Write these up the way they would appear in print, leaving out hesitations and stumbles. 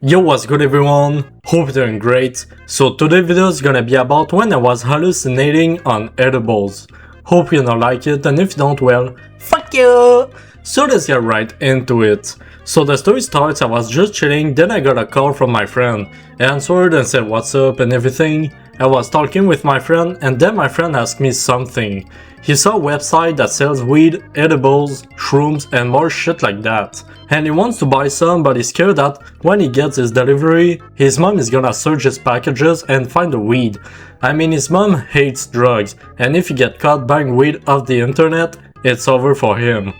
Yo, what's good everyone? Hope you're doing great. So today's video is gonna be about when I was hallucinating on edibles. Hope you don't like it, and if you don't, well, fuck you! So let's get right into it. So the story starts, I was just chilling, then I got a call from my friend. I answered and said what's up and everything. I was talking with my friend and then my friend asked me something. He saw a website that sells weed, edibles, shrooms and more shit like that. And he wants to buy some, but he's scared that when he gets his delivery, his mom is gonna search his packages and find the weed. I mean, his mom hates drugs, and if he get caught buying weed off the internet, it's over for him.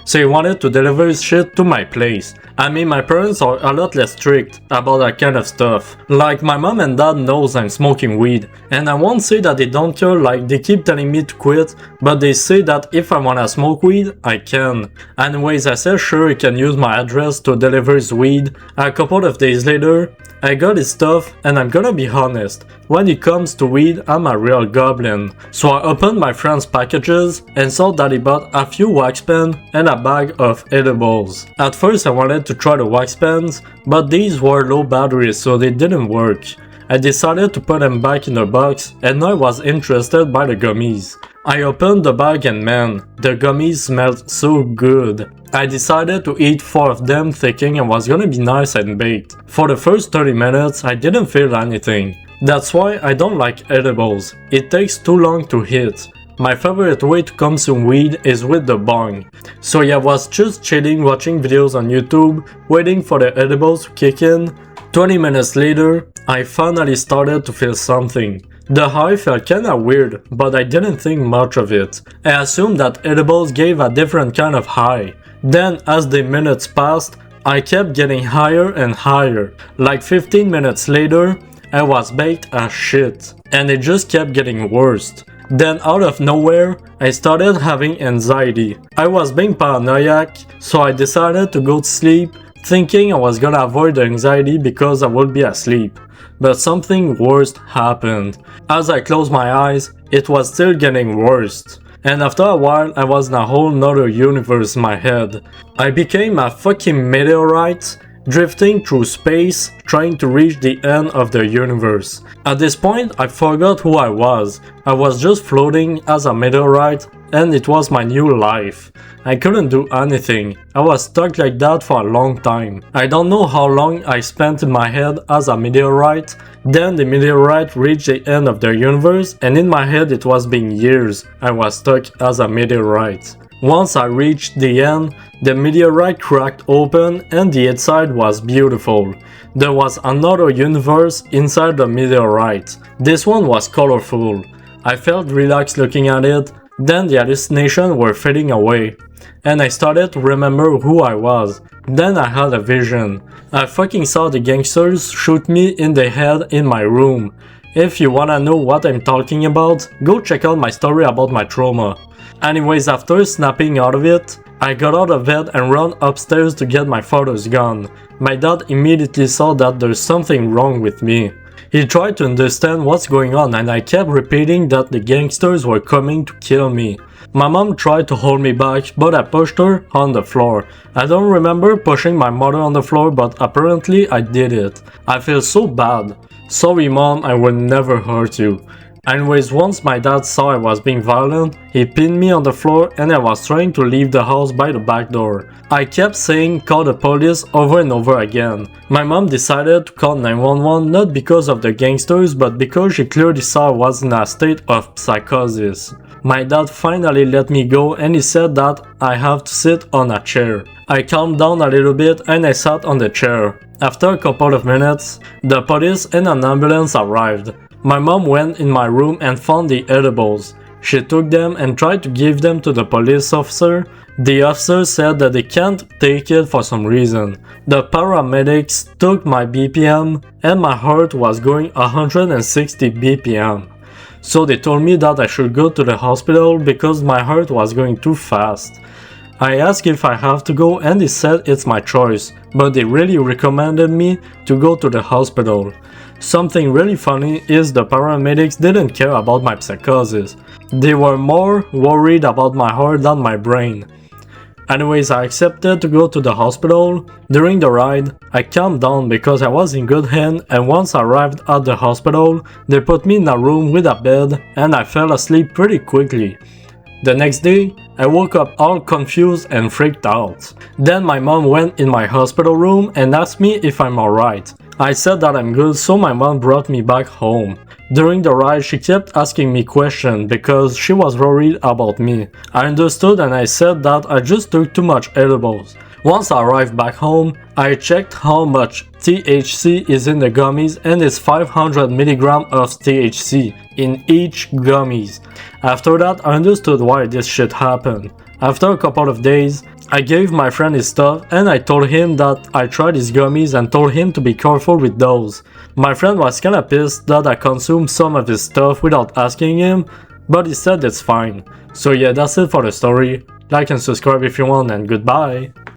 So he wanted to deliver his shit to my place. I mean, my parents are a lot less strict about that kind of stuff. Like, my mom and dad knows I'm smoking weed, and I won't say that they don't care, like they keep telling me to quit, but they say that if I wanna smoke weed, I can. Anyways, I said sure he can use my address to deliver his weed. A couple of days later, I got his stuff, and I'm gonna be honest, when it comes to weed, I'm a real goblin. So I opened my friend's packages and saw that he bought a few wax pens and a bag of edibles. At first I wanted to try the wax pens, but these were low batteries so they didn't work. I decided to put them back in the box, and now I was interested by the gummies. I opened the bag and man, the gummies smelled so good. I decided to eat 4 of them thinking it was gonna be nice and baked. For the first 30 minutes I didn't feel anything. That's why I don't like edibles. It takes too long to hit. My favorite way to consume weed is with the bong. So yeah, I was just chilling watching videos on YouTube, waiting for the edibles to kick in. 20 minutes later, I finally started to feel something. The high felt kinda weird, but I didn't think much of it. I assumed that edibles gave a different kind of high. Then, as the minutes passed, I kept getting higher and higher. Like 15 minutes later, I was baked as shit. And it just kept getting worse. Then out of nowhere, I started having anxiety. I was being paranoid, so I decided to go to sleep, thinking I was gonna avoid the anxiety because I would be asleep. But something worse happened. As I closed my eyes, it was still getting worse. And after a while, I was in a whole nother universe in my head. I became a fucking meteorite, drifting through space, trying to reach the end of the universe. At this point, I forgot who I was. I was just floating as a meteorite, and it was my new life. I couldn't do anything. I was stuck like that for a long time. I don't know how long I spent in my head as a meteorite. Then the meteorite reached the end of the universe, and in my head it was been years I was stuck as a meteorite. Once I reached the end, the meteorite cracked open and the inside was beautiful. There was another universe inside the meteorite. This one was colorful. I felt relaxed looking at it, then the hallucinations were fading away. And I started to remember who I was. Then I had a vision. I fucking saw the gangsters shoot me in the head in my room. If you wanna know what I'm talking about, go check out my story about my trauma. Anyways, after snapping out of it, I got out of bed and ran upstairs to get my father's gun. My dad immediately saw that there's something wrong with me. He tried to understand what's going on and I kept repeating that the gangsters were coming to kill me. My mom tried to hold me back, but I pushed her on the floor. I don't remember pushing my mother on the floor, but apparently I did it. I feel so bad. Sorry mom, I will never hurt you. Anyways, once my dad saw I was being violent, he pinned me on the floor and I was trying to leave the house by the back door. I kept saying call the police over and over again. My mom decided to call 911 not because of the gangsters but because she clearly saw I was in a state of psychosis. My dad finally let me go and he said that I have to sit on a chair. I calmed down a little bit and I sat on the chair. After a couple of minutes, the police and an ambulance arrived. My mom went in my room and found the edibles. She took them and tried to give them to the police officer. The officer said that they can't take it for some reason. The paramedics took my BPM and my heart was going 160 BPM. So they told me that I should go to the hospital because my heart was going too fast. I asked if I have to go and they said it's my choice, but they really recommended me to go to the hospital. Something really funny is the paramedics didn't care about my psychosis. They were more worried about my heart than my brain. Anyways, I accepted to go to the hospital. During the ride, I calmed down because I was in good hand, and once I arrived at the hospital, they put me in a room with a bed and I fell asleep pretty quickly. The next day, I woke up all confused and freaked out. Then my mom went in my hospital room and asked me if I'm alright. I said that I'm good, so my mom brought me back home. During the ride, she kept asking me questions because she was worried about me. I understood and I said that I just took too much edibles. Once I arrived back home, I checked how much THC is in the gummies and it's 500 mg of THC in each gummies. After that, I understood why this shit happened. After a couple of days, I gave my friend his stuff and I told him that I tried his gummies and told him to be careful with those. My friend was kinda pissed that I consumed some of his stuff without asking him, but he said it's fine. So yeah, that's it for the story. Like and subscribe if you want, and goodbye.